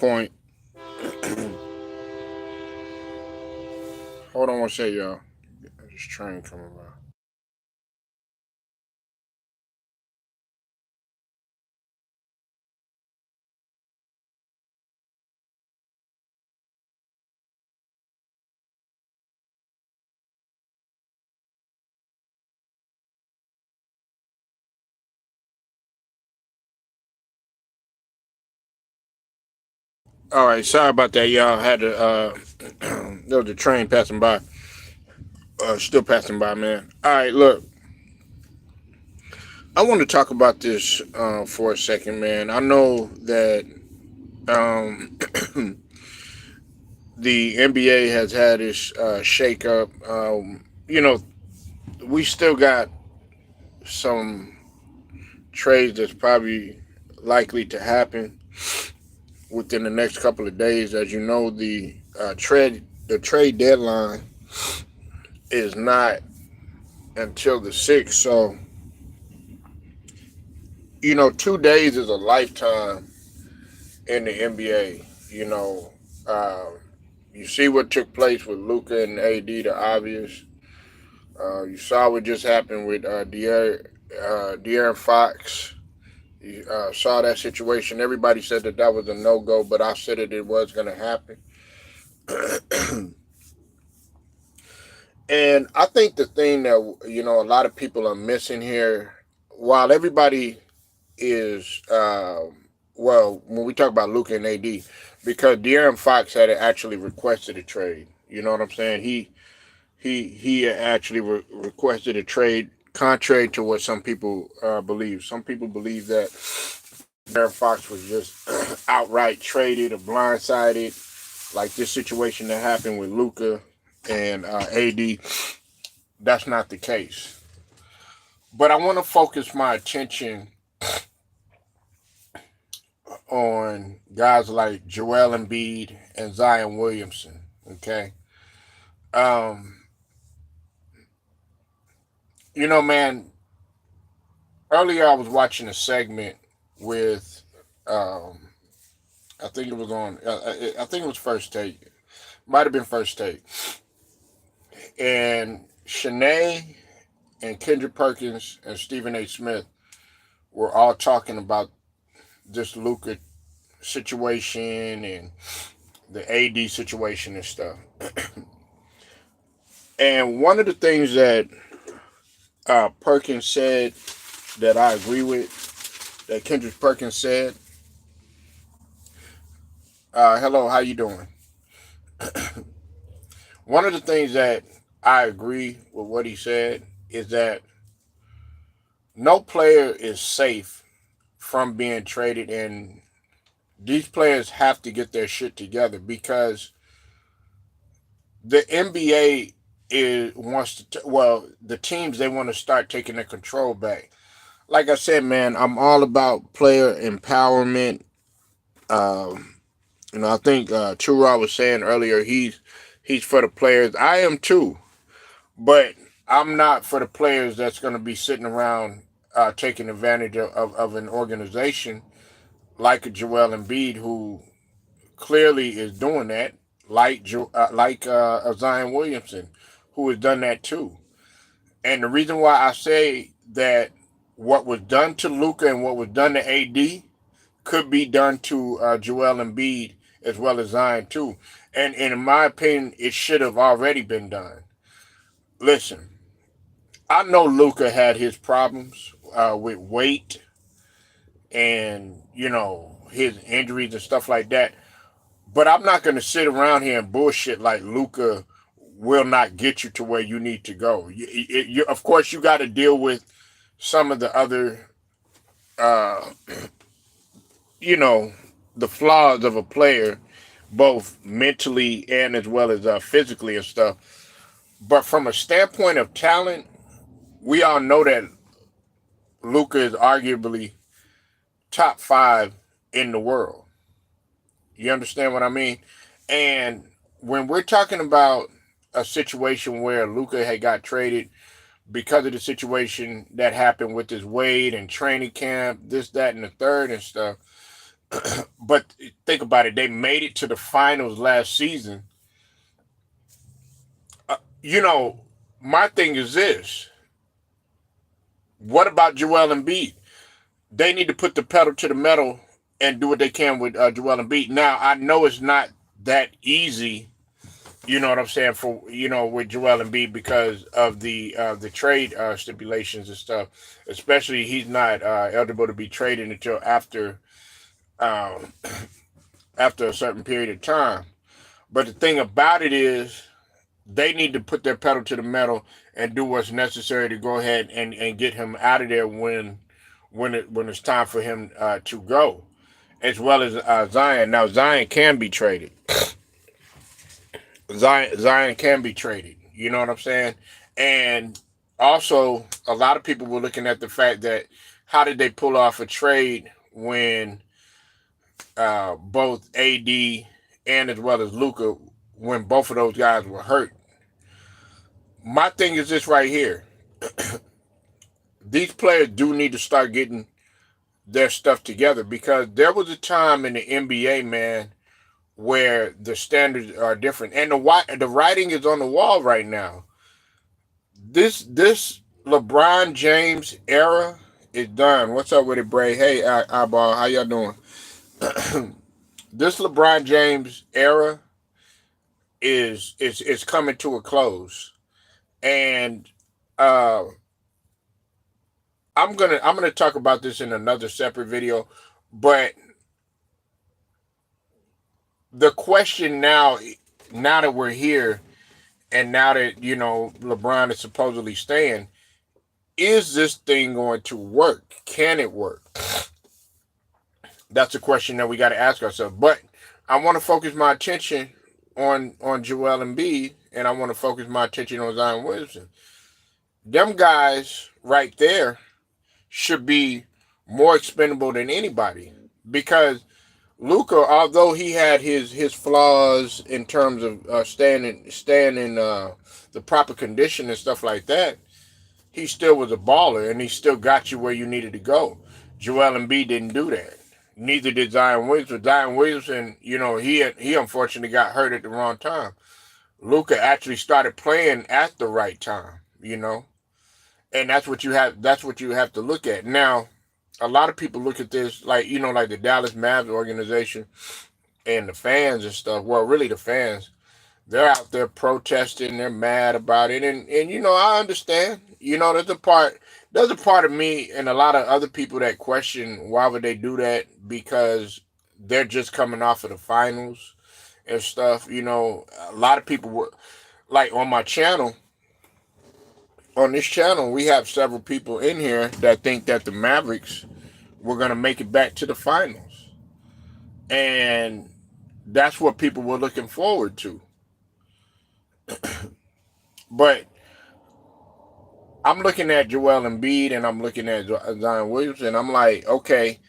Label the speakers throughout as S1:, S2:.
S1: Point. Hold on one second, y'all. This train coming by. All right, sorry about that, y'all. Had to there was a train passing by. Still passing by, man. All right, look, I want to talk about this for a second, man. I know that um, the NBA has had its shakeup. We still got some trades that's probably likely to happen within the next couple of days. As you know, the trade deadline is not until the 6th. So, 2 days is a lifetime in the NBA. You know, uh, you see what took place with Luka and AD, the obvious. You saw what just happened with De'Aaron Fox. You saw that situation. Everybody said that was a no go, but I said it was going to happen. And I think the thing that a lot of people are missing here, while everybody is well, when we talk about Luka and AD, because De'Aaron Fox had actually requested a trade. You know what I'm saying? He actually requested a trade, contrary to what some people believe. Some people believe that De'Aaron Fox was just outright traded or blindsided, like this situation that happened with Luka and AD. That's not the case. But I want to focus my attention on guys like Joel Embiid and Zion Williamson. Okay, um, man. Earlier, I was watching a segment with, um, I think it was on. I think it was First Take. Might have been First Take. And Shanae and Kendrick Perkins and Stephen A. Smith were all talking about this Luka situation and the AD situation and stuff. And one of the things that Perkins said that I agree with, that Kendrick Perkins said, hello, how you doing? One of the things that I agree with what he said is that no player is safe from being traded, and these players have to get their shit together because the NBA wants to. Well, the teams, they want to start taking their control back. Like I said, man, I'm all about player empowerment. Um, I think Chura was saying earlier he's for the players. I am too, but I'm not for the players that's going to be sitting around taking advantage of an organization like a Joel Embiid, who clearly is doing that, like Zion Williamson, who has done that too. And the reason why I say that what was done to Luka and what was done to AD could be done to Joel Embiid as well as Zion too. And in my opinion, it should have already been done. Listen, I know Luka had his problems with weight and his injuries and stuff like that. But I'm not going to sit around here and bullshit like Luka will not get you to where you need to go. Of course, you got to deal with some of the other, uh, you know, the flaws of a player, both mentally and as well as physically and stuff. But from a standpoint of talent, we all know that Luka is arguably top five in the world. You understand what I mean? And when we're talking about a situation where Luka had got traded because of the situation that happened with his weight and training camp, this, that, and the third and stuff, But think about it, they made it to the finals last season. You know, my thing is this: what about Joel Embiid? They need to put the pedal to the metal and do what they can with Joel Embiid. Now, I know it's not that easy. You know what I'm saying, for with Joel Embiid, because of the trade stipulations and stuff. Especially, he's not eligible to be traded until um, after a certain period of time. But the thing about it is, they need to put their pedal to the metal and do what's necessary to go ahead and get him out of there when it's time for him to go, as well as Zion. Now Zion can be traded. Zion can be traded. You know what I'm saying? And also, a lot of people were looking at the fact that how did they pull off a trade when both AD and as well as Luka, when both of those guys were hurt. My thing is this right here: these players do need to start getting their stuff together, because there was a time in the NBA, man, where the standards are different, and the writing is on the wall right now. This LeBron James era is done. What's up with it, Bray? Hey, Eyeball, how y'all doing? This LeBron James era is coming to a close, and uh, I'm gonna talk about this in another separate video. But the question now that we're here, and now that LeBron is supposedly staying, is this thing going to work? Can it work? That's a question that we got to ask ourselves. But I want to focus my attention on Joel Embiid, and I want to focus my attention on Zion Williamson. Them guys right there should be more expendable than anybody, because Luka, although he had his flaws in terms of staying in the proper condition and stuff like that, he still was a baller, and he still got you where you needed to go. Joel Embiid didn't do that. Neither did Zion Williamson. Zion Williamson, he unfortunately got hurt at the wrong time. Luka actually started playing at the right time, and that's what you have. That's what you have to look at. Now, a lot of people look at this like the Dallas Mavs organization and the fans and stuff. Well, really, the fans, they're out there protesting. They're mad about it, and I understand. There's a part of me and a lot of other people that question why would they do that, because they're just coming off of the finals and stuff. A lot of people were like on my channel. On this channel, we have several people in here that think that the Mavericks were going to make it back to the finals, and that's what people were looking forward to. But I'm looking at Joel Embiid and I'm looking at Zion Williamson, and I'm like, okay,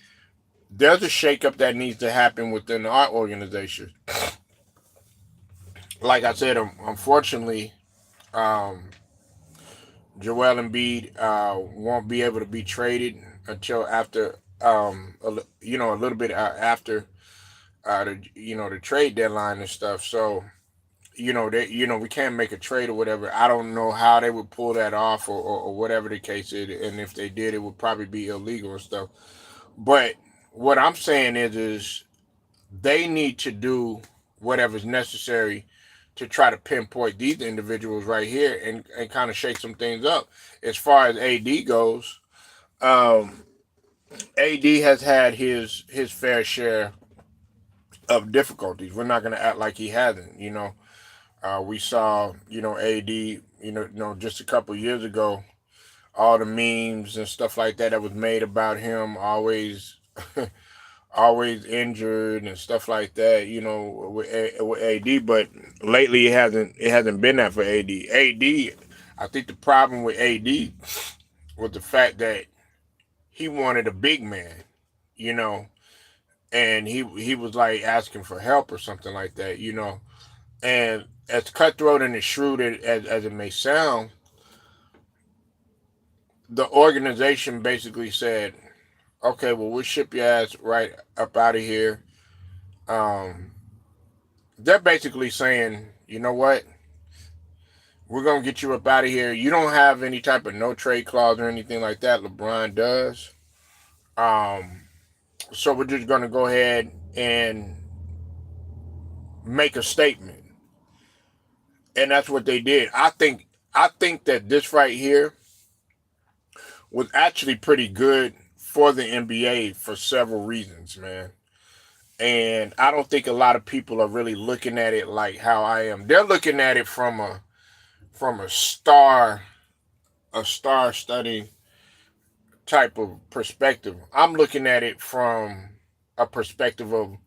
S1: there's a shakeup that needs to happen within our organization. Like I said, unfortunately, um, Joel Embiid won't be able to be traded until after, a little bit after the trade deadline and stuff. So we can't make a trade or whatever. I don't know how they would pull that off, or whatever the case is, and if they did, it would probably be illegal and stuff. But what I'm saying is they need to do whatever's necessary to try to pinpoint these individuals right here, and kind of shake some things up. As far as AD goes, um, AD has had his fair share of difficulties. We're not going to act like he hasn't. We saw, AD, just a couple years ago, all the memes and stuff like that was made about him, always, always injured and stuff like that, with AD. But lately, it hasn't been that for AD. I think the problem with AD was the fact that he wanted a big man, you know, and he was like asking for help or something like that. And as cutthroat and as shrewd as it may sound, the organization basically said, Okay, well, we'll ship your ass right up out of here. Um, they're basically saying, you know what? We're gonna get you up out of here. You don't have any type of no trade clause or anything like that. LeBron does. Um, so we're just gonna go ahead and make a statement, and that's what they did. I think that this right here was actually pretty good for the NBA for several reasons, man. And I don't think a lot of people are really looking at it like how I am. They're looking at it from a star study type of perspective. I'm looking at it from a perspective of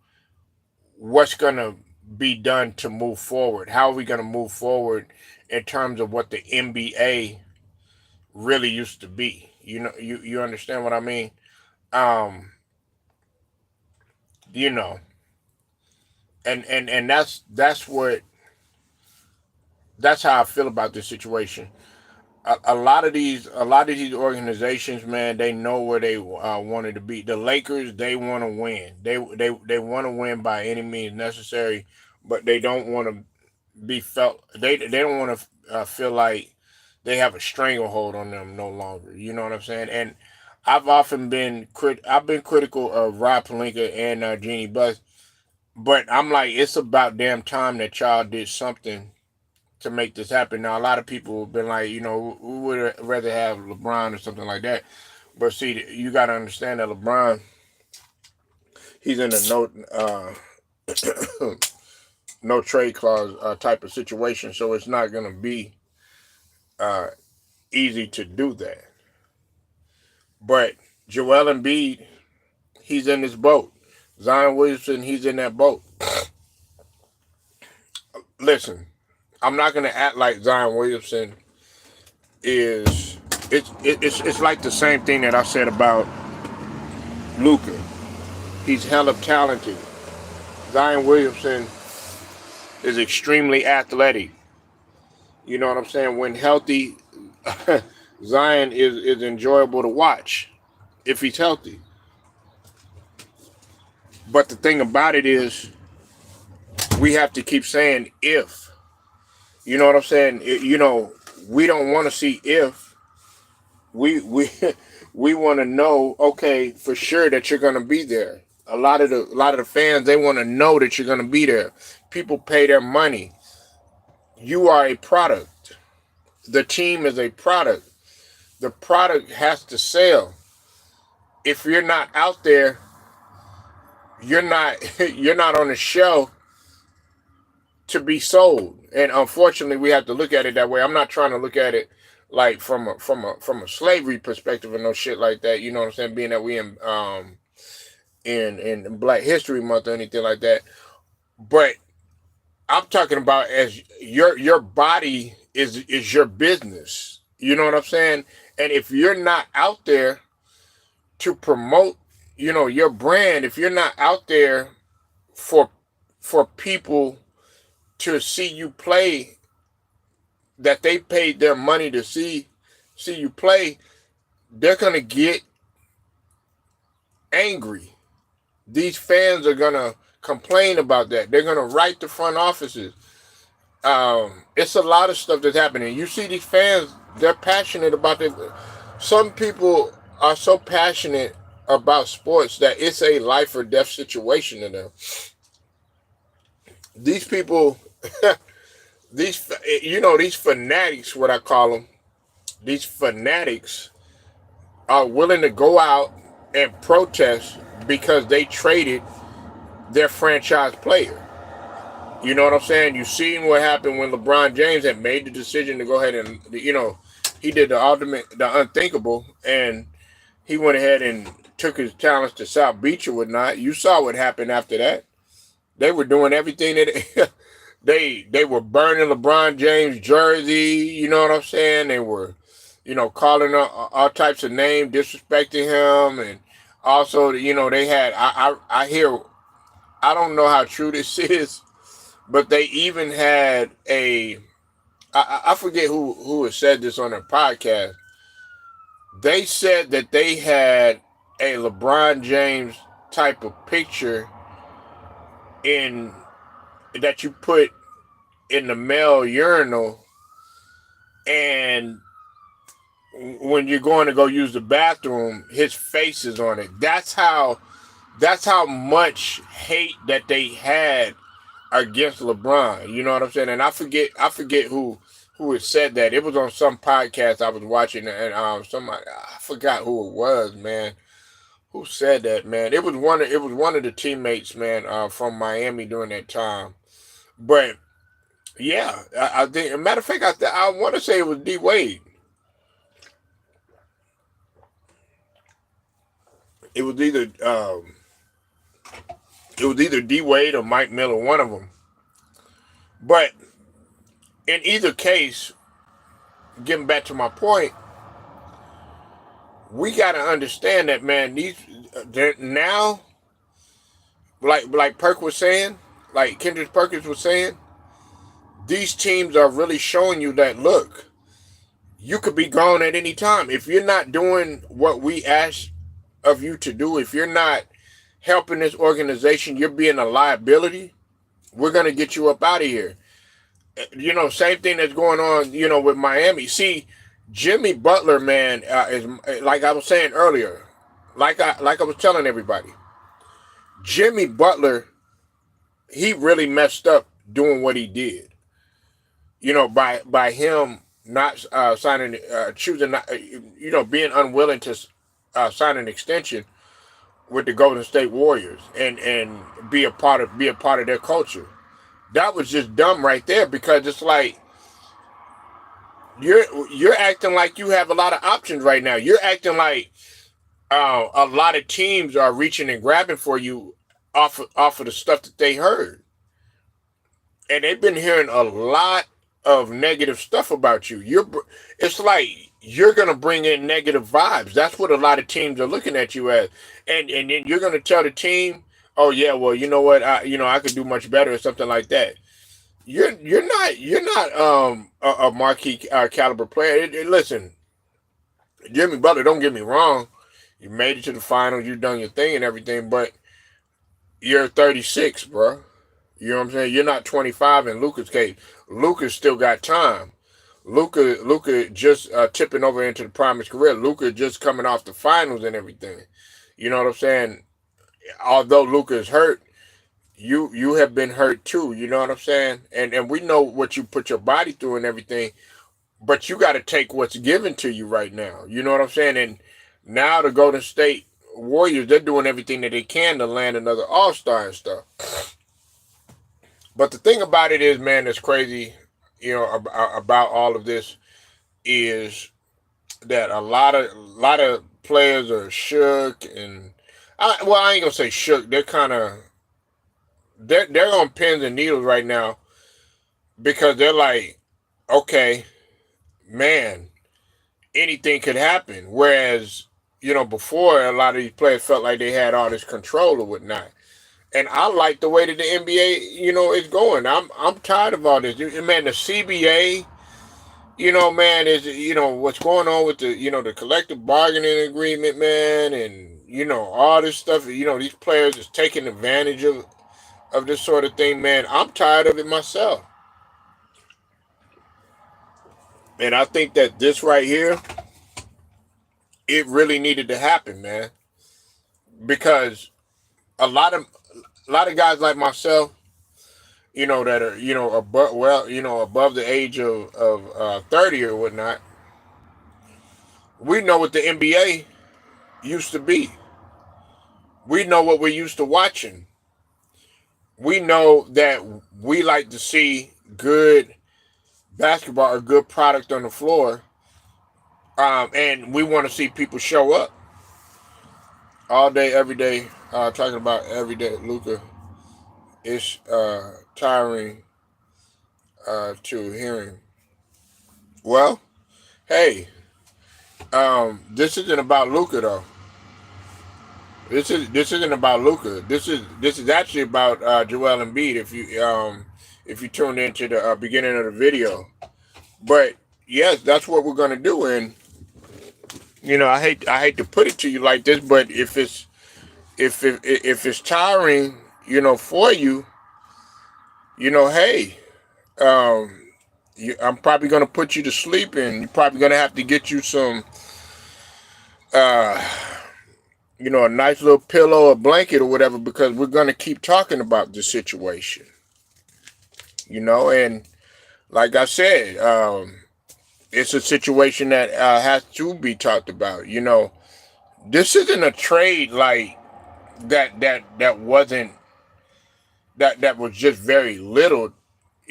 S1: what's gonna be done to move forward. How are we gonna move forward in terms of what the NBA really used to be? You understand what I mean? Um, you know, and that's how I feel about this situation. A lot of these organizations, man, they know where they wanted to be. The Lakers, they want to win. They want to win by any means necessary, but they don't want to be felt. They don't want to feel like they have a stranglehold on them no longer. You know what I'm saying? And I've been critical of Rob Pelinka and Jeannie Buss, but I'm like, it's about damn time that y'all did something to make this happen. Now, a lot of people have been like, we would rather have LeBron or something like that. But see, you got to understand that LeBron, he's in a no trade clause type of situation, so it's not going to be uh, easy to do that. But Joel Embiid, he's in this boat. Zion Williamson, he's in that boat. Listen, I'm not going to act like Zion Williamson is. It's like the same thing that I said about Luka. He's hella talented. Zion Williamson is extremely athletic. You know what I'm saying? When healthy, Zion is enjoyable to watch if he's healthy. But the thing about it is, we have to keep saying if. You know what I'm saying? We don't want to see if. We we want to know, okay, for sure that you're going to be there. A lot of the fans, they want to know that you're going to be there. People pay their money. You are a product. The team is a product. The product has to sell. If you're not out there, you're not you're not on the shelf to be sold. And unfortunately, we have to look at it that way. I'm not trying to look at it like from a slavery perspective or no shit like that. You know what I'm saying? Being that we in Black History Month or anything like that. But I'm talking about as your body is your business. You know what I'm saying? And if you're not out there to promote, your brand, if you're not out there for people to see you play, that they paid their money to see you play, they're gonna get angry. These fans are gonna complain about that. They're gonna write the front offices. It's a lot of stuff that's happening. You see these fans, they're passionate about it. Some people are so passionate about sports that it's a life or death situation to them. These people, these fanatics, what I call them, these fanatics are willing to go out and protest because they traded their franchise player. You know what I'm saying? You seen what happened when LeBron James had made the decision to go ahead and, he did the unthinkable, and he went ahead and took his talents to South Beach or whatnot. You saw what happened after that. They were doing everything that they were burning LeBron James' jersey. You know what I'm saying? They were, calling all types of names, disrespecting him, and also, they had. I hear. I don't know how true this is, but they even had a. I forget who had said this on their podcast. They said that they had a LeBron James type of picture in that you put in the male urinal, and when you're going to go use the bathroom, his face is on it. That's how much hate that they had against LeBron. You know what I'm saying? And I forget who had said that. It was on some podcast I was watching, and somebody, I forgot who it was, man. Who said that, man? It was one of the teammates, man, from Miami during that time. But yeah, I think. As a matter of fact, I want to say it was D Wade. It was either D Wade or Mike Miller, one of them. But in either case, getting back to my point, we got to understand that, man. Now, like Perk was saying, like Kendrick Perkins was saying, these teams are really showing you that, look, you could be gone at any time if you're not doing what we ask of you to do. If you're not helping this organization, you're being a liability. We're gonna get you up out of here. Same thing that's going on, with Miami. See, Jimmy Butler, man, is like I was saying earlier, like I was telling everybody. Jimmy Butler, he really messed up doing what he did. By him not signing, choosing, not, being unwilling to sign an extension with the Golden State Warriors and be a part of their culture. That was just dumb right there, because it's like you're acting like you have a lot of options right now. You're acting like a lot of teams are reaching and grabbing for you off of the stuff that they heard, and they've been hearing a lot of negative stuff about you. It's like you're gonna bring in negative vibes. That's what a lot of teams are looking at you as, and then you're gonna tell the team, "Oh yeah, well, you know what, I could do much better," or something like that. You're not a marquee caliber player. Listen, Jimmy Butler, don't get me wrong, you made it to the finals, you done your thing and everything, but you're 36, bro. You know what I'm saying? You're not 25 in Luka's case. Luka's still got time. Luka just tipping over into the prime of his career. Luka just coming off the finals and everything. You know what I'm saying? Although Luka is hurt, you have been hurt too. You know what I'm saying? And we know what you put your body through and everything. But you got to take what's given to you right now. You know what I'm saying? And now the Golden State Warriors, they're doing everything that they can to land another All-Star and stuff. But the thing about it is, man, that's crazy, about all of this is that a lot of players are shook, and I ain't gonna say shook. They're kind of they're on pins and needles right now, because they're like, okay, man, anything could happen. Whereas, before, a lot of these players felt like they had all this control or whatnot. And I like the way that the NBA, is going. I'm tired of all this. Man, the CBA, man, is what's going on with the collective bargaining agreement, man, and all this stuff. These players is taking advantage of this sort of thing, man. I'm tired of it myself. And I think that this right here, it really needed to happen, man. Because a lot of guys like myself, that are, above the age of 30 or whatnot, we know what the NBA used to be. We know what we're used to watching. We know that we like to see good basketball, a good product on the floor, and we want to see people show up all day, every day. Talking about every day, Luka, is tiring to hearing. Well, hey, this isn't about Luka though. This isn't about Luka. This is actually about Joel Embiid. If you tuned into the beginning of the video, but yes, that's what we're gonna do. And I hate to put it to you like this, but if it's tiring, for you, hey, um, I'm probably gonna put you to sleep, and you're probably gonna have to get you some, uh, a nice little pillow or blanket or whatever, because we're gonna keep talking about the situation, and like I said, it's a situation that has to be talked about. This isn't a trade like that wasn't that was just very little,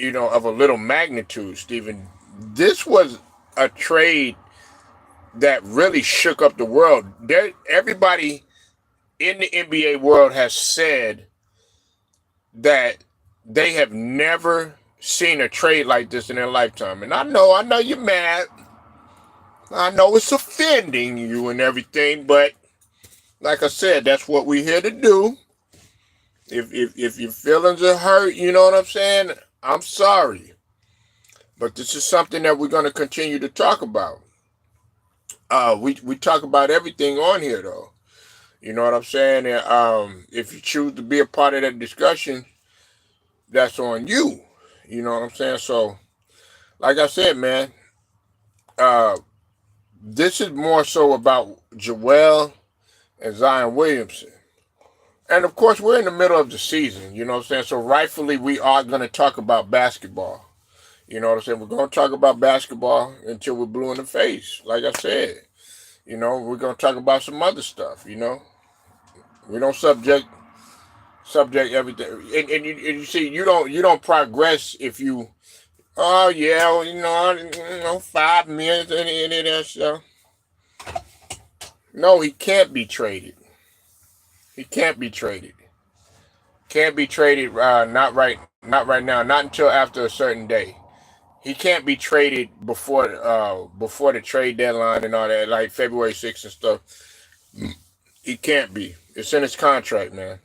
S1: of a little magnitude, Stephen. This was a trade that really shook up the world. Everybody in the NBA world has said that they have never seen a trade like this in their lifetime. And I know you're mad. I know it's offending you and everything, but like I said, that's what we're here to do. If your feelings are hurt, you know what I'm saying? I'm sorry. But this is something that we're going to continue to talk about. We talk about everything on here, though. You know what I'm saying? And, if you choose to be a part of that discussion, that's on you. You know what I'm saying? So, like I said, man, uh, this is more so about Joel and Zion Williamson. And of course, we're in the middle of the season, you know what I'm saying? So rightfully, we are going to talk about basketball. You know what I'm saying? We're going to talk about basketball until we're blue in the face. Like I said, we're going to talk about some other stuff, We don't subject everything. And you see, you don't progress if you, oh yeah, well, 5 minutes and that stuff. No, he can't be traded. He can't be traded. Can't be traded. Not right now. Not until after a certain day. He can't be traded before the trade deadline and all that, like February 6th and stuff. He can't be. It's in his contract, man.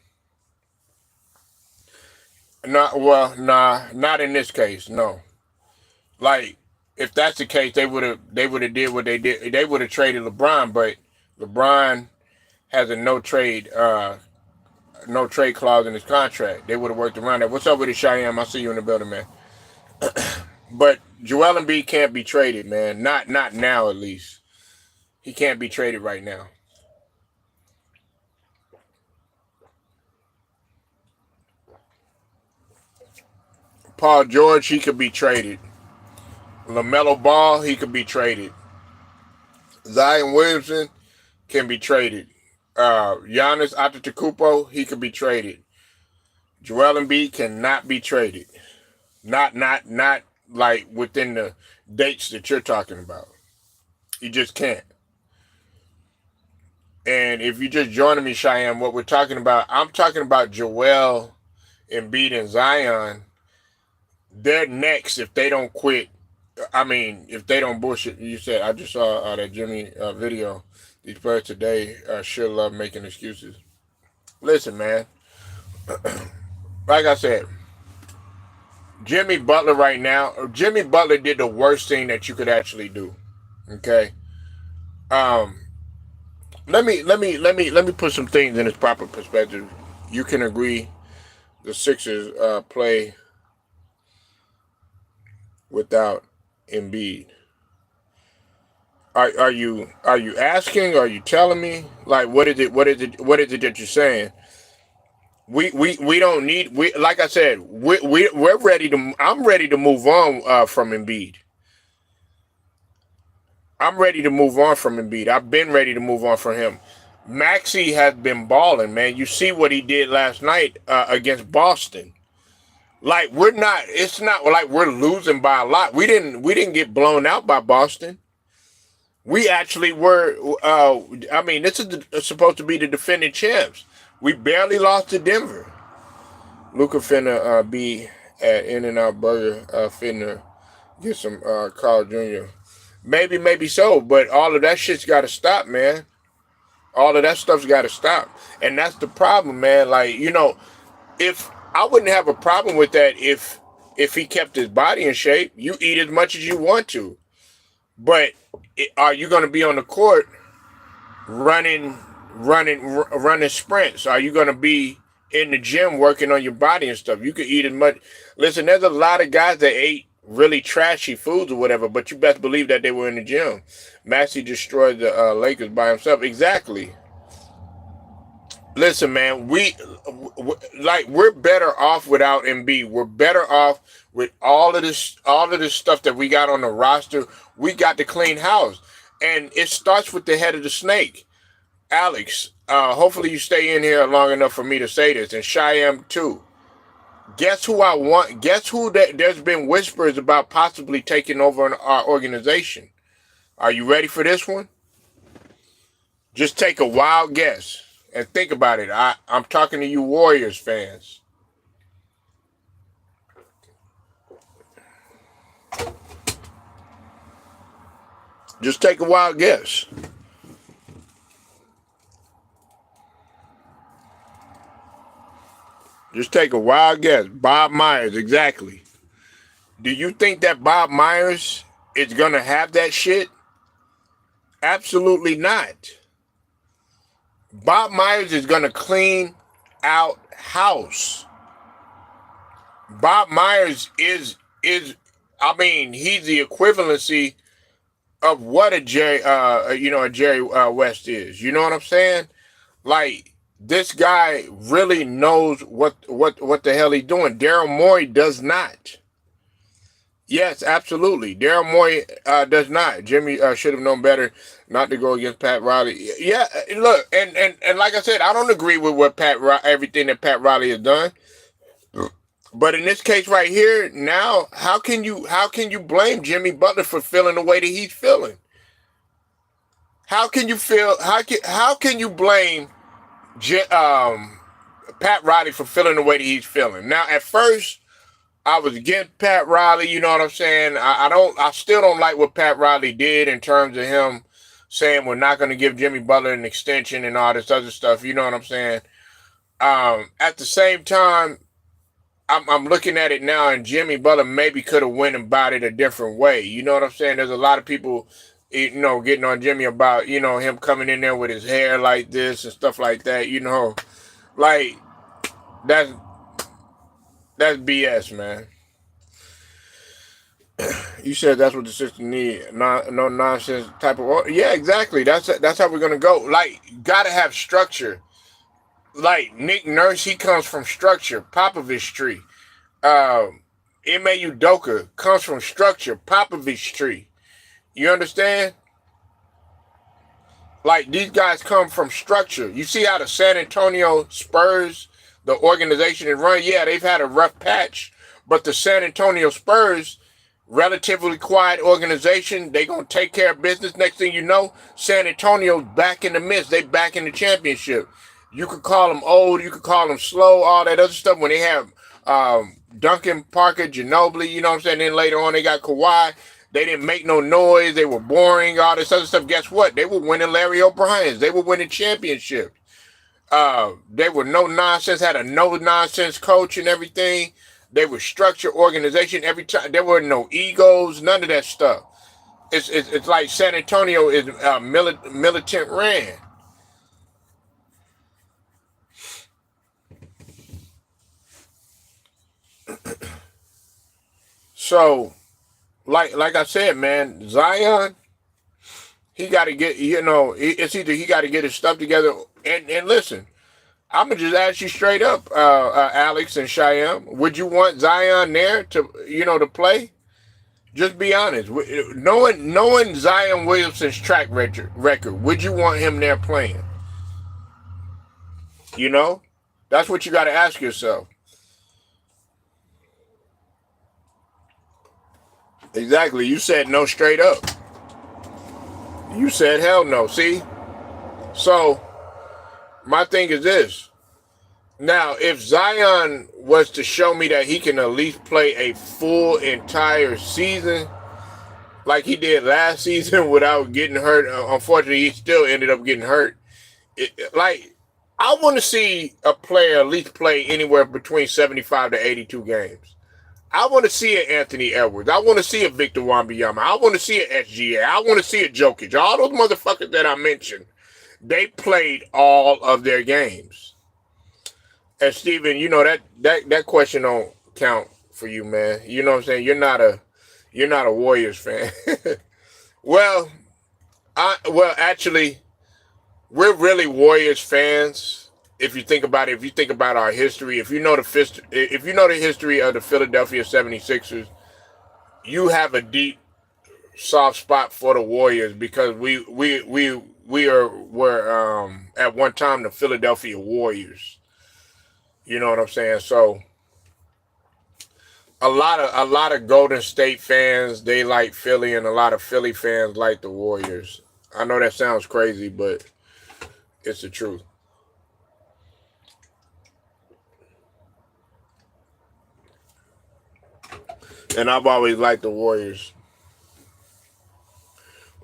S1: Not in this case. No. Like, if that's the case, they would have did what they did. They would have traded LeBron, but LeBron has a no trade clause in his contract. They would have worked around that. What's up with it, Cheyenne? I see you in the building, man. But Joel Embiid can't be traded, man. Not now, at least. He can't be traded right now. Paul George, he could be traded. LaMelo Ball, he could be traded. Zion Williamson can be traded. Giannis Antetokounmpo, he could be traded. Joel Embiid cannot be traded. Not like within the dates that you're talking about. You just can't. And if you're just joining me, Cheyenne, what we're talking about, I'm talking about Joel Embiid and Zion. They're next if they don't quit. I mean, if they don't bullshit. You said, I just saw that Jimmy video. These players today sure love making excuses. Listen, man. Like I said, Jimmy Butler did the worst thing that you could actually do. Okay. Let me put some things in its proper perspective. You can agree the Sixers play without Embiid. Are you asking? Are you telling me? Like, what is it that you're saying? We don't need, like I said, we're ready to. I'm ready to move on from Embiid. I'm ready to move on from Embiid. I've been ready to move on from him. Maxey has been balling, man. You see what he did last night against Boston. Like, it's not like we're losing by a lot. We didn't get blown out by Boston. We actually were, this is supposed to be the defending champs. We barely lost to Denver. Luka finna be at In-N-Out Burger, finna get some Carl Jr. Maybe so, but all of that shit's got to stop, man. All of that stuff's got to stop. And that's the problem, man. Like, if I wouldn't have a problem with that if he kept his body in shape. You eat as much as you want to. But are you going to be on the court running running sprints? Are you going to be in the gym working on your body and stuff? You could eat as much. Listen, there's a lot of guys that ate really trashy foods or whatever, but you best believe that they were in the gym. Maxey destroyed the Lakers by himself. Exactly. Listen, man, we're better off without MB. We're better off with all of this stuff that we got on the roster. We got to clean house, and it starts with the head of the snake, Alex. Hopefully, you stay in here long enough for me to say this, and Shyam too. Guess who I want? Guess who that there's been whispers about possibly taking over our organization. Are you ready for this one? Just take a wild guess and think about it. I'm talking to you Warriors fans. Just take a wild guess. Just take a wild guess. Bob Myers, exactly. Do you think that Bob Myers is going to have that shit? Absolutely not. Bob Myers is going to clean out house. Bob Myers is I mean, he's the equivalency of what a Jerry West is. You know what I'm saying? Like, this guy really knows what the hell he's doing. Daryl Morey does not. Yes, absolutely. Daryl Morey does not. Jimmy should have known better not to go against Pat Riley. Yeah, look, and like I said, I don't agree with what everything that Pat Riley has done. But in this case right here, now, how can you blame Jimmy Butler for feeling the way that he's feeling? How can you blame Pat Riley for feeling the way that he's feeling? Now, at first, I was against Pat Riley. You know what I'm saying? I still don't like what Pat Riley did in terms of him saying we're not going to give Jimmy Butler an extension and all this other stuff. You know what I'm saying? At the same time, I'm looking at it now, and Jimmy Butler maybe could have went about it a different way. You know what I'm saying? There's a lot of people, getting on Jimmy about, him coming in there with his hair like this and stuff like that. Like that's BS, man. You said that's what the system need. No nonsense type of. Yeah, exactly. That's how we're gonna go. Like, gotta have structure. Like Nick Nurse, he comes from structure. Popovich tree. Ime Udoka comes from structure. Popovich tree. You understand? Like, these guys come from structure. You see how the San Antonio Spurs, the organization is run? Yeah, they've had a rough patch, but the San Antonio Spurs, relatively quiet organization, they gonna take care of business. Next thing you know, San Antonio's back in the midst. They back in the championship. You could call them old, you could call them slow, all that other stuff. When they have Duncan, Parker, Ginobili, you know what I'm saying? Then later on they got Kawhi. They didn't make no noise. They were boring, all this other stuff. Guess what? They were winning Larry O'Brien's. They were winning championships. They were no nonsense, had a no nonsense coach and everything. They were structured organization every time. There were no egos, none of that stuff. It's like San Antonio is militant ran. So, like I said, man, Zion, he got to get, it's either he got to get his stuff together. And listen, I'm gonna just ask you straight up, Alex and Shyam, would you want Zion there to play? Just be honest. Knowing Zion Williamson's track record, would you want him there playing? That's what you got to ask yourself. Exactly. You said no straight up. You said hell no. See? So, my thing is this. Now, if Zion was to show me that he can at least play a full entire season like he did last season without getting hurt, unfortunately, he still ended up getting hurt. I want to see a player at least play anywhere between 75 to 82 games. I want to see an Anthony Edwards. I want to see a Victor Wembanyama. I want to see an SGA. I want to see a Jokic. All those motherfuckers that I mentioned. They played all of their games. And Steven, that question don't count for you, man. You know what I'm saying? You're not a Warriors fan. well, actually, we're really Warriors fans. If you think about it, if you think about our history, if you know the history of the Philadelphia 76ers, you have a deep soft spot for the Warriors because were at one time the Philadelphia Warriors. You know what I'm saying? So a lot of Golden State fans, they like Philly, and a lot of Philly fans like the Warriors. I know that sounds crazy, but it's the truth. And I've always liked the Warriors.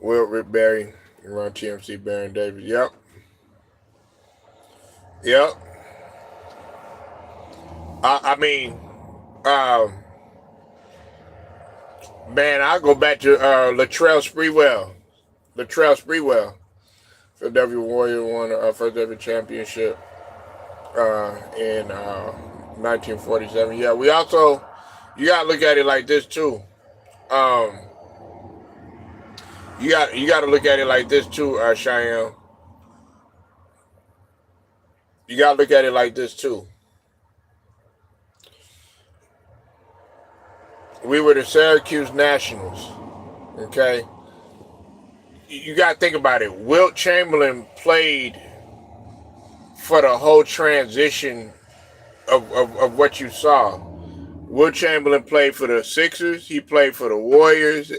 S1: Will Rick Barry, Ron TMC, Baron Davis. Yep. Yep. I mean, um, man, I go back to Latrell Sprewell. Latrell Sprewell. Philadelphia Warrior won first ever championship in 1947. Yeah, you gotta look at it like this too. Um, you gotta look at it like this too, Cheyenne. You gotta look at it like this too. We were the Syracuse Nationals. Okay, you gotta think about it. Wilt Chamberlain played for the whole transition of what you saw. Wilt Chamberlain played for the Sixers. He played for the Warriors.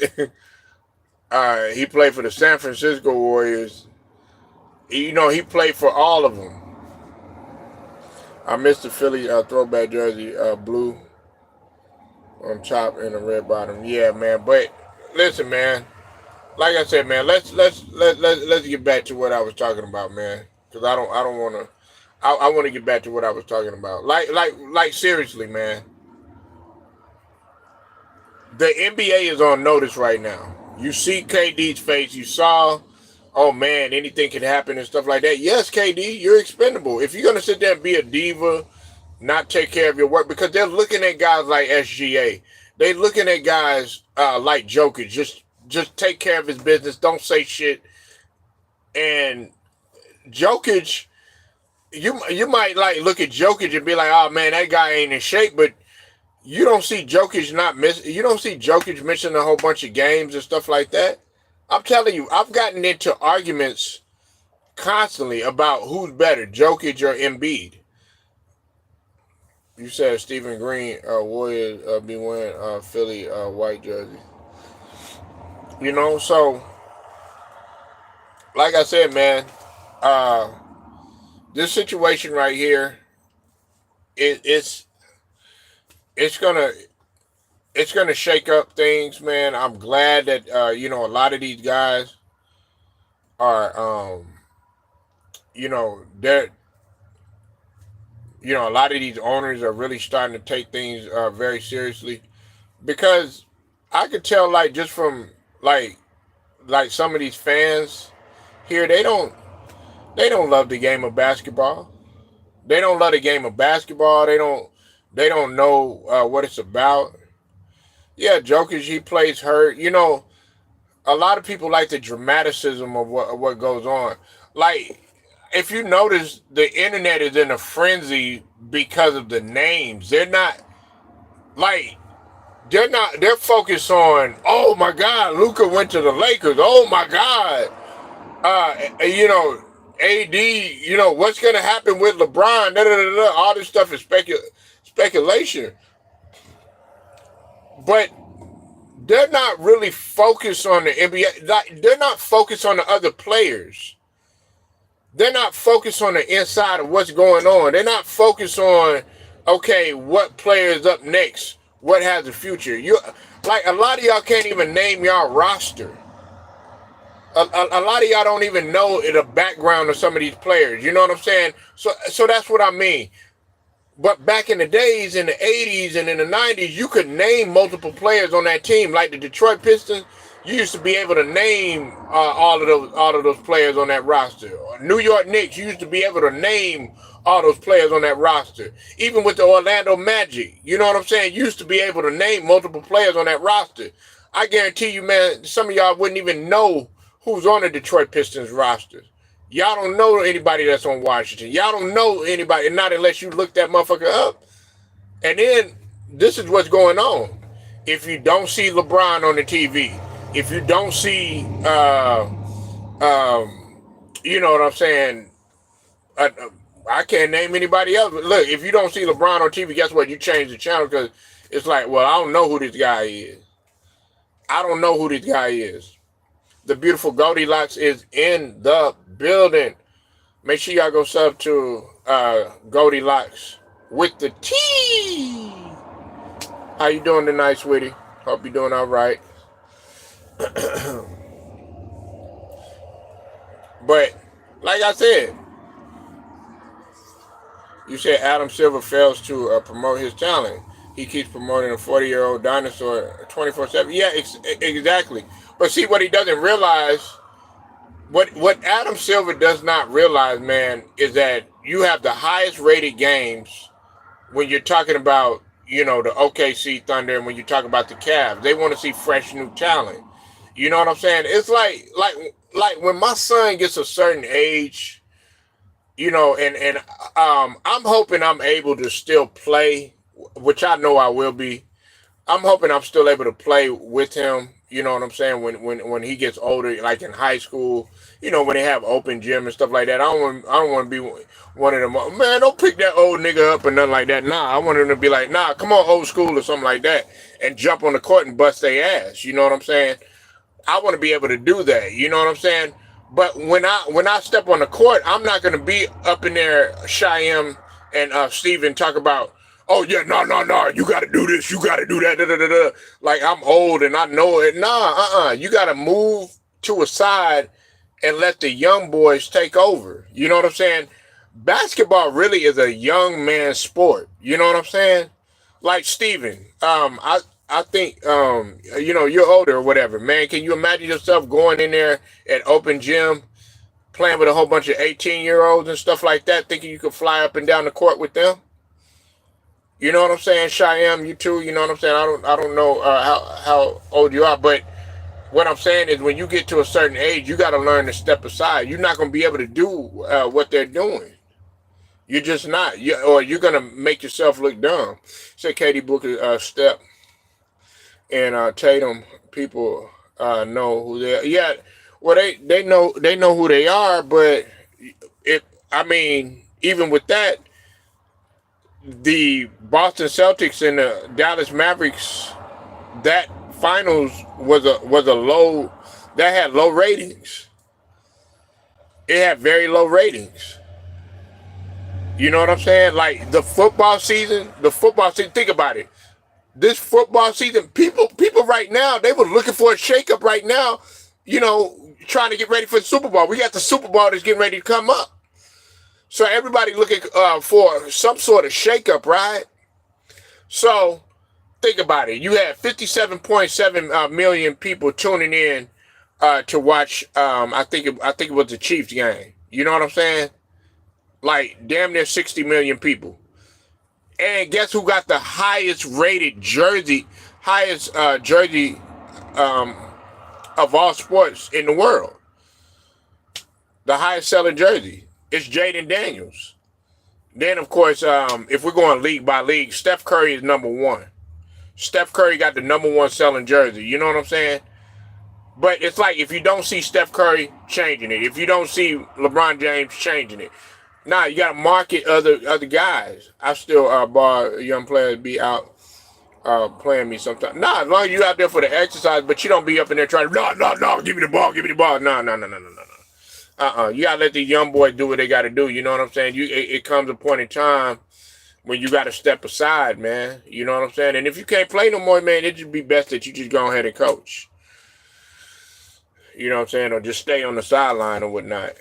S1: He played for the San Francisco Warriors. He played for all of them. I missed the Philly throwback jersey, blue on top and a red bottom. Yeah, man. But listen, man. Like I said, man. Let's get back to what I was talking about, man. Because I don't want to. I want to get back to what I was talking about. Like seriously, man. The NBA is on notice right now. You see KD's face. You saw, oh man, anything can happen and stuff like that. Yes, KD, you're expendable. If you're gonna sit there and be a diva, not take care of your work, because they're looking at guys like SGA. They're looking at guys like Jokic. Just take care of his business. Don't say shit. And Jokic, you might like look at Jokic and be like, oh man, that guy ain't in shape, but you don't see Jokic not miss. You don't see Jokic missing a whole bunch of games and stuff like that. I'm telling you, I've gotten into arguments constantly about who's better, Jokic or Embiid. You said Stephen Green, Warriors be wearing Philly white jersey. So like I said, man, uh, this situation right here, it's it's gonna it's gonna shake up things, man. I'm glad that a lot of these guys are they're a lot of these owners are really starting to take things very seriously, because I could tell, like, just from like some of these fans here, they don't love the game of basketball. They don't love the game of basketball. They don't know what it's about. Yeah, Jokic, he plays hurt. A lot of people like the dramaticism of what goes on. Like, if you notice, the internet is in a frenzy because of the names. Like they're focused on, oh my God, Luka went to the Lakers. Oh my God, AD. What's gonna happen with LeBron? Da, da, da, da. All this stuff is speculation, but they're not really focused on the NBA. Like, they're not focused on the other players. They're not focused on the inside of what's going on. They're not focused on, okay, what player is up next, what has a future. A lot of y'all can't even name y'all roster. A lot of y'all don't even know the background of some of these players. You know what I'm saying? So that's what I mean. But back in the days, in the 80s and in the 90s, you could name multiple players on that team. Like the Detroit Pistons, you used to be able to name all of those players on that roster. New York Knicks, you used to be able to name all those players on that roster. Even with the Orlando Magic, you know what I'm saying? You used to be able to name multiple players on that roster. I guarantee you, man, some of y'all wouldn't even know who's on the Detroit Pistons roster. Y'all don't know anybody that's on Washington. Y'all don't know anybody, not unless you look that motherfucker up. And then this is what's going on. If you don't see LeBron on the TV, if you don't see, you know what I'm saying? Uh, I can't name anybody else. But look, if you don't see LeBron on TV, guess what? You change the channel because it's like, well, I don't know who this guy is. I don't know who this guy is. The beautiful Goldilocks is in the building. Make sure y'all go sub to Goldilocks with the T. How you doing tonight, sweetie? Hope you're doing all right. But like I said, you said Adam Silver fails to promote his talent. He keeps promoting a 40-year-old dinosaur 24/7. Yeah, exactly. But see, what he doesn't realize, what Adam Silver does not realize, man, is that you have the highest rated games when you're talking about, the OKC Thunder, and when you talk about the Cavs. They want to see fresh new talent. You know what I'm saying? It's like when my son gets a certain age, and I'm hoping I'm able to still play, which I know I will be. I'm hoping I'm still able to play with him. You know what I'm saying? When he gets older, like in high school, when they have open gym and stuff like that. I don't want to be one of them. Man, don't pick that old nigga up or nothing like that. Nah, I want him to be like, nah, come on, old school or something like that, and jump on the court and bust their ass. You know what I'm saying? I want to be able to do that. You know what I'm saying? But when I step on the court, I'm not going to be up in there, Shyam and Steven talk about, oh yeah, no, you got to do this, you got to do that, da, da, da, da. Like I'm old and I know it. Nah, you got to move to a side and let the young boys take over. You know what I'm saying? Basketball really is a young man's sport. You know what I'm saying? Like Steven, I think you're older or whatever, man. Can you imagine yourself going in there at open gym, playing with a whole bunch of 18-year-olds and stuff like that, thinking you could fly up and down the court with them? You know what I'm saying, Shyam? You too. You know what I'm saying? I don't know how old you are, but what I'm saying is when you get to a certain age, you got to learn to step aside. You're not going to be able to do what they're doing. You're just not. Or you're going to make yourself look dumb. Say Katie Booker step and Tatum, people know who they are. Yeah, well, they know who they are, but even with that, the Boston Celtics and the Dallas Mavericks, that finals was a low, that had low ratings. It had very low ratings. You know what I'm saying? Like the football season, think about it. This football season, people right now, they were looking for a shakeup right now, trying to get ready for the Super Bowl. We got the Super Bowl that's getting ready to come up. So everybody looking for some sort of shakeup, right? So think about it. You had 57.7 million people tuning in to watch. I think it was the Chiefs game. You know what I'm saying? Like damn near 60 million people. And guess who got the highest rated jersey, jersey of all sports in the world? The highest selling jersey. It's Jaden Daniels. Then, of course, if we're going league by league, Steph Curry is number one. Steph Curry got the number one selling jersey. You know what I'm saying? But it's like if you don't see Steph Curry changing it, if you don't see LeBron James changing it, nah, you got to market other guys. I still bar young players be out playing me sometimes. Nah, as long as you out there for the exercise, but you don't be up in there trying to, no, give me the ball. No. You gotta let these young boys do what they gotta do. You know what I'm saying? It comes a point in time when you gotta step aside, man. You know what I'm saying? And if you can't play no more, man, it'd just be best that you just go ahead and coach. You know what I'm saying? Or just stay on the sideline or whatnot.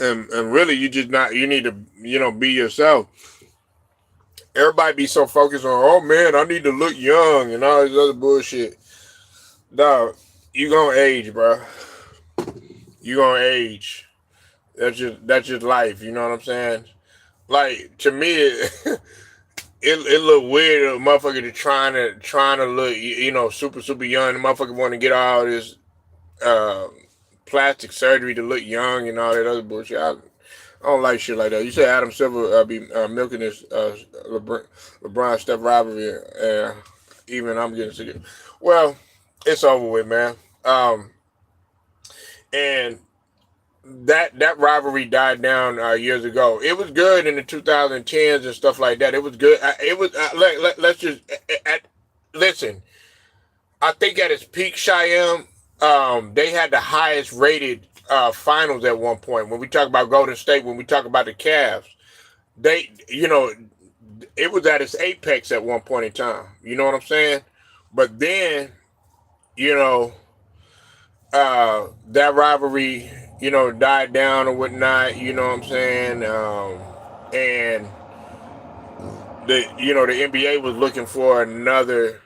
S1: and really you just not you need to be yourself. Everybody be so focused on, oh man, I need to look young and all this other bullshit. Dog, you gonna age, bro. You gonna age. That's just life. You know what I'm saying? Like to me, it look weird. A motherfucker to trying to look super young. The motherfucker want to get all this uh, plastic surgery to look young and all that other bullshit. I don't like shit like that. You say Adam Silver be milking this LeBron Steph rivalry. Even I'm getting sick. Well, it's over with, man. And that rivalry died down years ago. It was good in the 2010s and stuff like that. It was good. It was let's just listen. I think at its peak, Cheyenne, they had the highest rated finals at one point. When we talk about Golden State, when we talk about the Cavs, it was at its apex at one point in time. You know what I'm saying? But then, that rivalry, died down or whatnot. You know what I'm saying? And the NBA was looking for another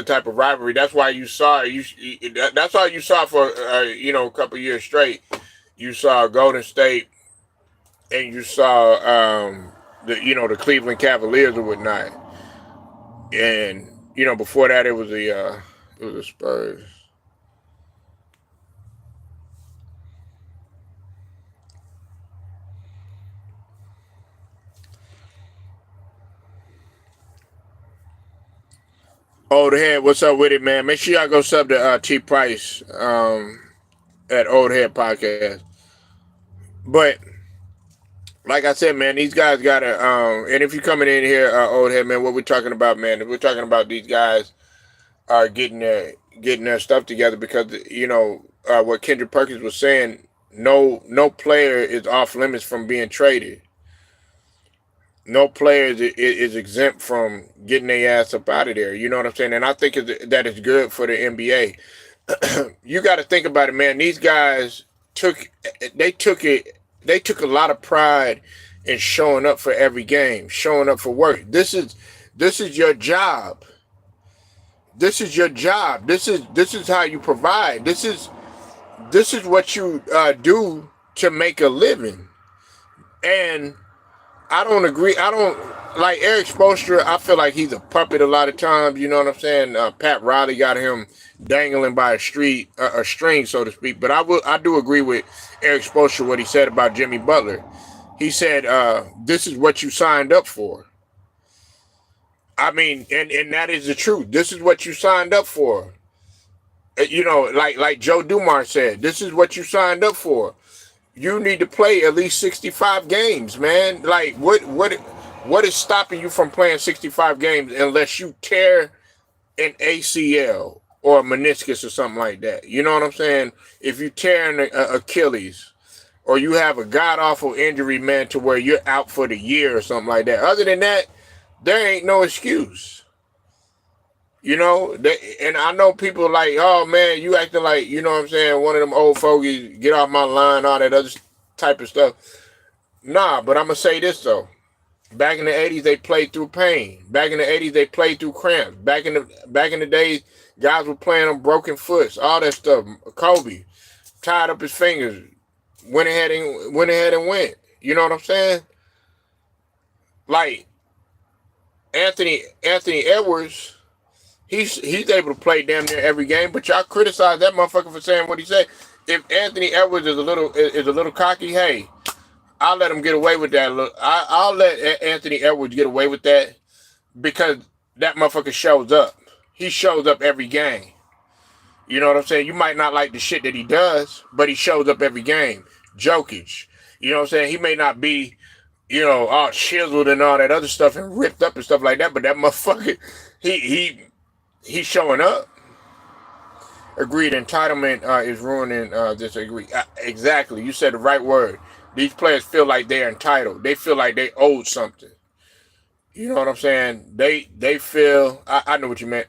S1: type of rivalry. That's why you saw that's all you saw for a couple years straight. You saw Golden State and you saw the Cleveland Cavaliers or whatnot. And before that it was the Spurs. Old Head, what's up with it, man? Make sure y'all go sub to T Price at Old Head Podcast. But like I said, man, these guys gotta and if you're coming in here, Old Head, man, what we're talking about, man, we're talking about these guys are getting their stuff together because what Kendrick Perkins was saying, no player is off limits from being traded. No player is exempt from getting their ass up out of there. You know what I'm saying? And I think that is good for the NBA. You got to think about it, man. These guys took a lot of pride in showing up for every game, showing up for work. This is your job. This is your job. This is how you provide. This is what you do to make a living. And I don't agree. I don't like Eric Spoelstra. I feel like he's a puppet a lot of times. You know what I'm saying? Pat Riley got him dangling by a string, so to speak. But I do agree with Eric Spoelstra what he said about Jimmy Butler. He said, "This is what you signed up for." I mean, and that is the truth. This is what you signed up for. Like Joe Dumars said, this is what you signed up for. You need to play at least 65 games, man. Like, what is stopping you from playing 65 games unless you tear an ACL or a meniscus or something like that? You know what I'm saying? If you tear an Achilles or you have a god-awful injury, man, to where you're out for the year or something like that. Other than that, there ain't no excuse. And I know people like, oh man, you acting like, you know what I'm saying, one of them old fogies, get off my line, all that other type of stuff. Nah, but I'm going to say this though. Back in the 80s, they played through pain. Back in the 80s, they played through cramps. Back in the days, guys were playing on broken foots, all that stuff. Kobe tied up his fingers, went ahead and went. You know what I'm saying? Like Anthony Edwards, he's able to play damn near every game, but y'all criticize that motherfucker for saying what he said. If Anthony Edwards is a little cocky, hey, I'll let him get away with that. I'll let Anthony Edwards get away with that because that motherfucker shows up. He shows up every game. You know what I'm saying? You might not like the shit that he does, but he shows up every game. Jokic, you know what I'm saying? He may not be, all chiseled and all that other stuff and ripped up and stuff like that, but that motherfucker, he's showing up. Agreed. Entitlement is ruining this. Agree. Exactly. You said the right word. These players feel like they're entitled. They feel like they owed something. You know what I'm saying? They feel. I know what you meant.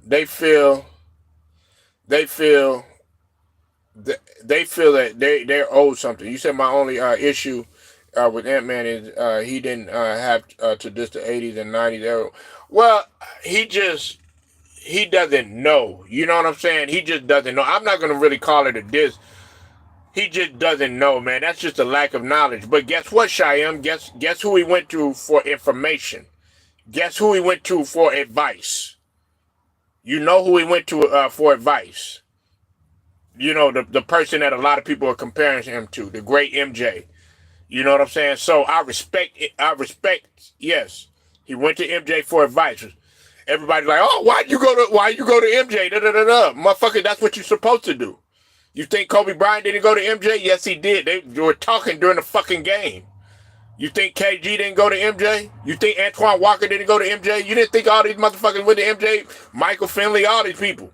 S1: They feel they feel that they're owed something. You said my only issue with Ant-Man is he didn't have to diss the 80s and 90s era. Well, he just he doesn't know. You know what I'm saying? He just doesn't know. I'm not gonna really call it a diss. He just doesn't know, man. That's just a lack of knowledge. But guess what, Shyam? Guess who he went to for information? Guess who he went to for advice? You know who he went to for advice. You know, the person that a lot of people are comparing him to, the great MJ. You know what I'm saying? So I respect it. Yes, he went to MJ for advice. Everybody's like, oh, why you go to MJ? Da da da da. Motherfucker, that's what you're supposed to do. You think Kobe Bryant didn't go to MJ? Yes, he did. They were talking during the fucking game. You think KG didn't go to MJ? You think Antoine Walker didn't go to MJ? You didn't think all these motherfuckers went to MJ? Michael Finley, all these people.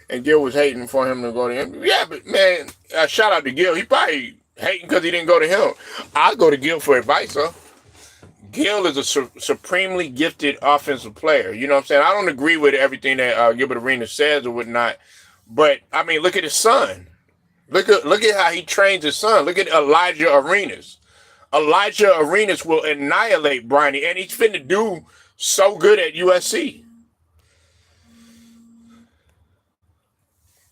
S1: And Gil was hating for him to go to him. Yeah, but man, shout out to Gil. He probably hating because he didn't go to him. I'll go to Gil for advice, huh? Gil is a supremely gifted offensive player. You know what I'm saying? I don't agree with everything that Gilbert Arenas says or whatnot. But, I mean, look at his son. Look at how he trains his son. Look at Elijah Arenas. Elijah Arenas will annihilate Bronny, and he's finna do so good at USC.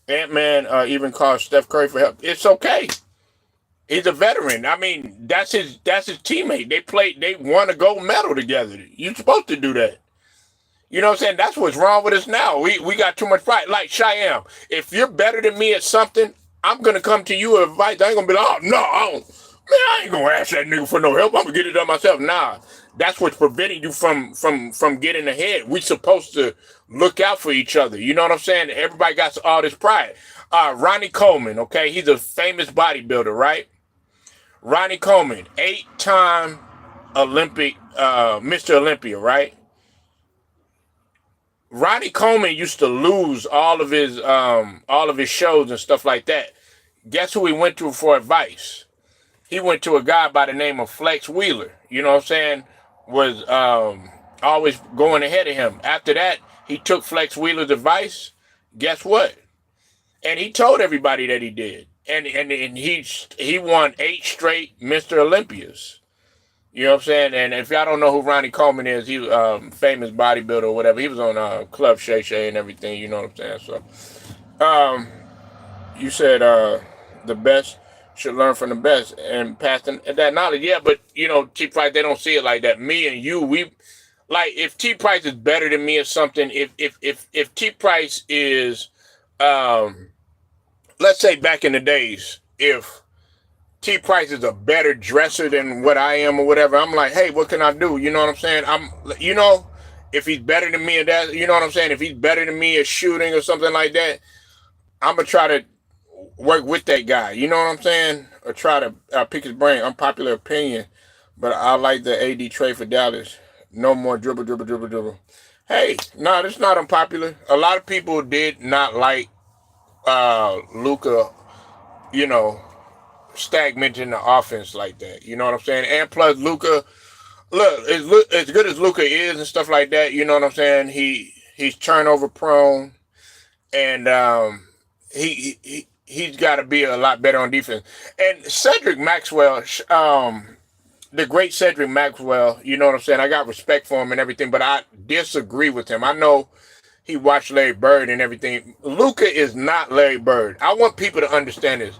S1: Ant-Man even called Steph Curry for help. It's okay. He's a veteran. I mean, that's his teammate. They won a gold medal together. You're supposed to do that. You know what I'm saying? That's what's wrong with us now. We got too much pride. Like Shyam, if you're better than me at something, I'm gonna come to you with advice. I ain't gonna be like, oh no, I ain't gonna ask that nigga for no help. I'm gonna get it done myself. Nah, that's what's preventing you from getting ahead. We supposed to look out for each other. You know what I'm saying? Everybody got all this pride. Ronnie Coleman, okay, he's a famous bodybuilder, right? Ronnie Coleman, 8-time Olympic, Mr. Olympia, right? Ronnie Coleman used to lose all of his shows and stuff like that. Guess who he went to for advice? He went to a guy by the name of Flex Wheeler. You know what I'm saying? Was always going ahead of him. After that, he took Flex Wheeler's advice. Guess what? And he told everybody that he did. And he won 8 straight Mr. Olympias. You know what I'm saying? And if y'all don't know who Ronnie Coleman is, he's famous bodybuilder or whatever. He was on Club Shay Shay and everything. You know what I'm saying? So, you said the best should learn from the best and pass that knowledge. Yeah, but, you know, T Price, they don't see it like that. Me and you, like, if T Price is better than me or something, if T Price is, let's say back in the days, if T Price is a better dresser than what I am or whatever, I'm like, hey, what can I do? You know what I'm saying? If he's better than me at that, you know what I'm saying? If he's better than me at shooting or something like that, I'm going to try to work with that guy. You know what I'm saying? Or try to pick his brain. Unpopular opinion, but I like the AD trade for Dallas. No more dribble, dribble, dribble, dribble. Hey, no, that's not unpopular. A lot of people did not like Luka, you know, stagnant in the offense like that. You know what I'm saying? And plus, Luka, look, as good as Luka is and stuff like that, you know what I'm saying? He's turnover prone, and he's got to be a lot better on defense. And Cedric Maxwell, the great Cedric Maxwell, you know what I'm saying? I got respect for him and everything, but I disagree with him. I know he watched Larry Bird and everything. Luka is not Larry Bird. I want people to understand this.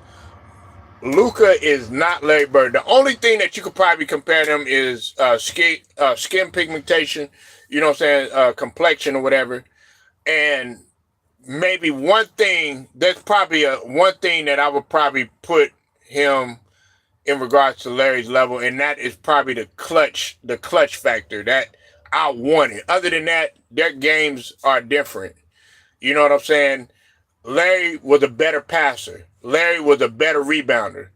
S1: Luka is not Larry Bird. The only thing that you could probably compare them is skin pigmentation, you know what I'm saying, complexion or whatever. And maybe one thing, there's probably one thing that I would probably put him in regards to Larry's level, and that is probably the clutch factor that I want it. Other than that, their games are different. You know what I'm saying? Larry was a better passer. Larry was a better rebounder.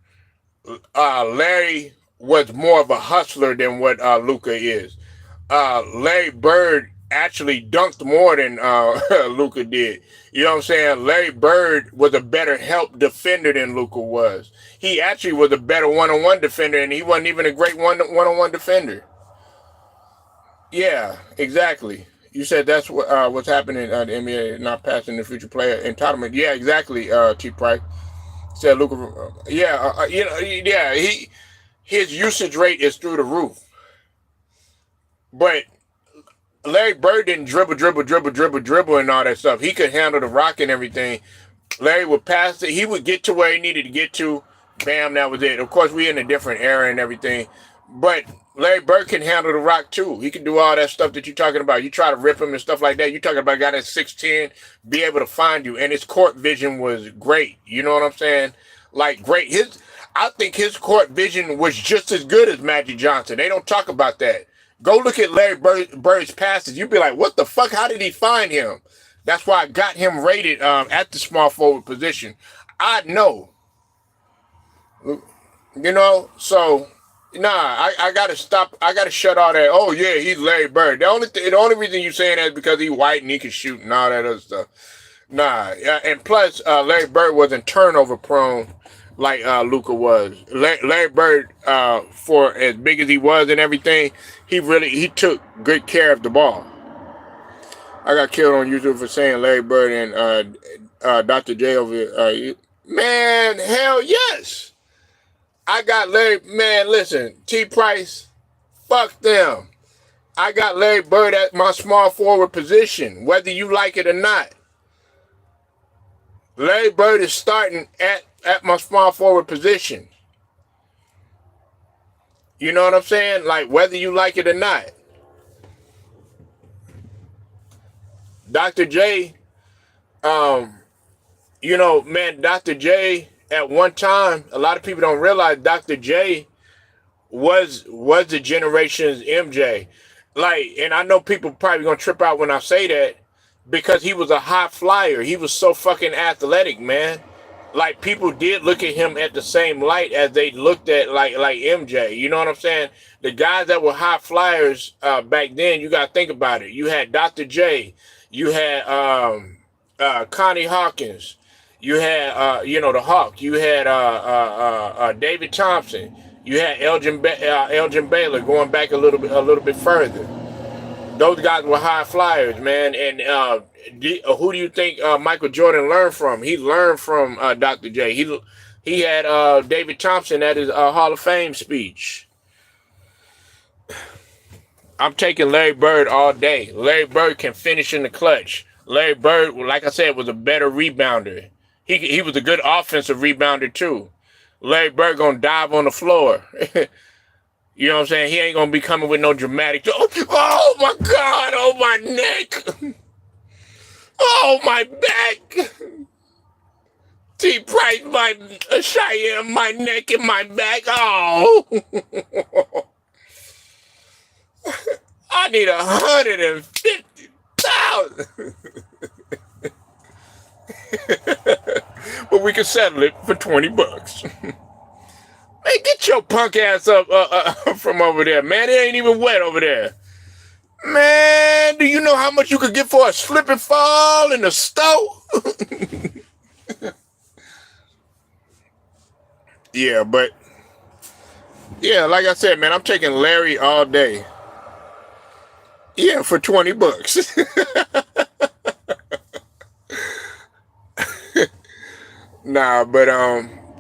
S1: Larry was more of a hustler than what Luka is. Larry Bird actually dunked more than Luka did. You know what I'm saying? Larry Bird was a better help defender than Luka was. He actually was a better one-on-one defender, and he wasn't even a great one-on-one defender. Yeah, exactly. You said that's what's happening the NBA not passing the future player entitlement. Yeah, exactly. T. Price said Luka. Yeah, his usage rate is through the roof. But Larry Bird didn't dribble, and all that stuff. He could handle the rock and everything. Larry would pass it. He would get to where he needed to get to. Bam, that was it. Of course, we in a different era and everything. But Larry Bird can handle the rock too. He can do all that stuff that you're talking about. You try to rip him and stuff like that. You're talking about a guy that's 6'10", be able to find you. And his court vision was great. You know what I'm saying? Like, great. I think his court vision was just as good as Magic Johnson. They don't talk about that. Go look at Larry Bird's passes. You'd be like, what the fuck? How did he find him? That's why I got him rated at the small forward position. I know. You know, so nah, I gotta stop. I gotta shut all that. Oh yeah, he's Larry Bird. The only reason you saying that is because he's white and he can shoot and all that other stuff. Nah, and plus Larry Bird wasn't turnover prone like Luka was. Larry Bird, for as big as he was and everything, he took good care of the ball. I got killed on YouTube for saying Larry Bird and Dr. J over here. Man, hell yes. I got Larry, man, listen, T. Price, fuck them. I got Larry Bird at my small forward position, whether you like it or not. Larry Bird is starting at my small forward position. You know what I'm saying? Like, whether you like it or not. Dr. J, you know, man, Dr. J, at one time, a lot of people don't realize Dr. J was the generation's MJ. Like, and I know people probably gonna trip out when I say that because he was a high flyer. He was so fucking athletic, man. Like, people did look at him at the same light as they looked at like MJ. You know what I'm saying? The guys that were high flyers back then, you gotta think about it. You had Dr. J, you had Connie Hawkins, you had the Hawk, you had David Thompson, you had Elgin Baylor going back a little bit further. Those guys were high flyers, man. And who do you think Michael Jordan learned from? He learned from Dr. J. He had David Thompson at his Hall of Fame speech. I'm taking Larry Bird all day. Larry Bird can finish in the clutch. Larry Bird, like I said, was a better rebounder. He was a good offensive rebounder too. Larry Bird gonna dive on the floor. You know what I'm saying? He ain't gonna be coming with no dramatic. Oh my God! Oh my neck! Oh my back! T. Price, my Cheyenne, my neck and my back. Oh! I need 150,000. But we can settle it for $20. Hey, get your punk ass up from over there, man. It ain't even wet over there. Man, do you know how much you could get for a slip and fall in the stove? Yeah, but yeah, like I said, man, I'm taking Larry all day. Yeah, for $20. Nah, but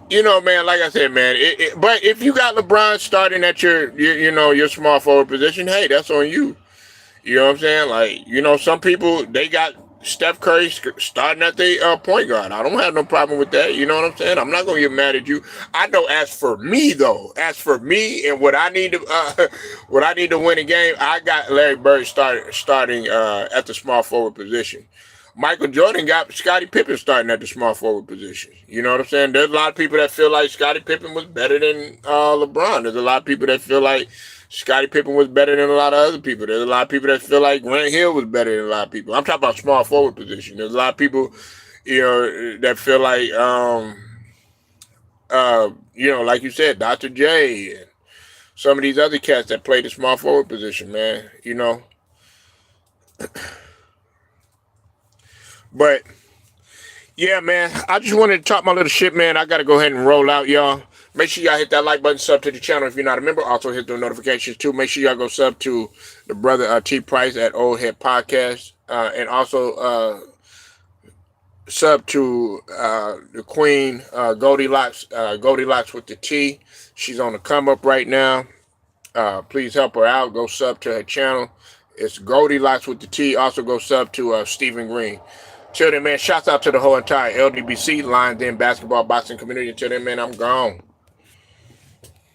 S1: you know, man, like I said, man, but if you got LeBron starting at your small forward position, hey, that's on you. You know what I'm saying? Like, you know, some people, they got Steph Curry starting at the point guard. I don't have no problem with that. You know what I'm saying? I'm not going to get mad at you. I know as for me, though, and what I need to win a game, I got Larry Bird starting at the small forward position. Michael Jordan got Scottie Pippen starting at the small forward position. You know what I'm saying? There's a lot of people that feel like Scottie Pippen was better than LeBron. There's a lot of people that feel like Scottie Pippen was better than a lot of other people. There's a lot of people that feel like Grant Hill was better than a lot of people. I'm talking about small forward position. There's a lot of people, you know, that feel like, you know, like you said, Dr. J and some of these other cats that play the small forward position, man, you know. But yeah, man, I just wanted to talk my little shit, man. I got to go ahead and roll out, y'all. Make sure y'all hit that like button, sub to the channel if you're not a member. Also hit the notifications too. Make sure y'all go sub to the brother T Price at Old Head Podcast, and also sub to the Queen Goldilocks, Goldilocks with the T. She's on the come up right now. Please help her out. Go sub to her channel. It's Goldilocks with the T. Also go sub to Stephen Green. Till then, man, shouts out to the whole entire LDBC Lions Den basketball boxing community. Till then, man, I'm gone.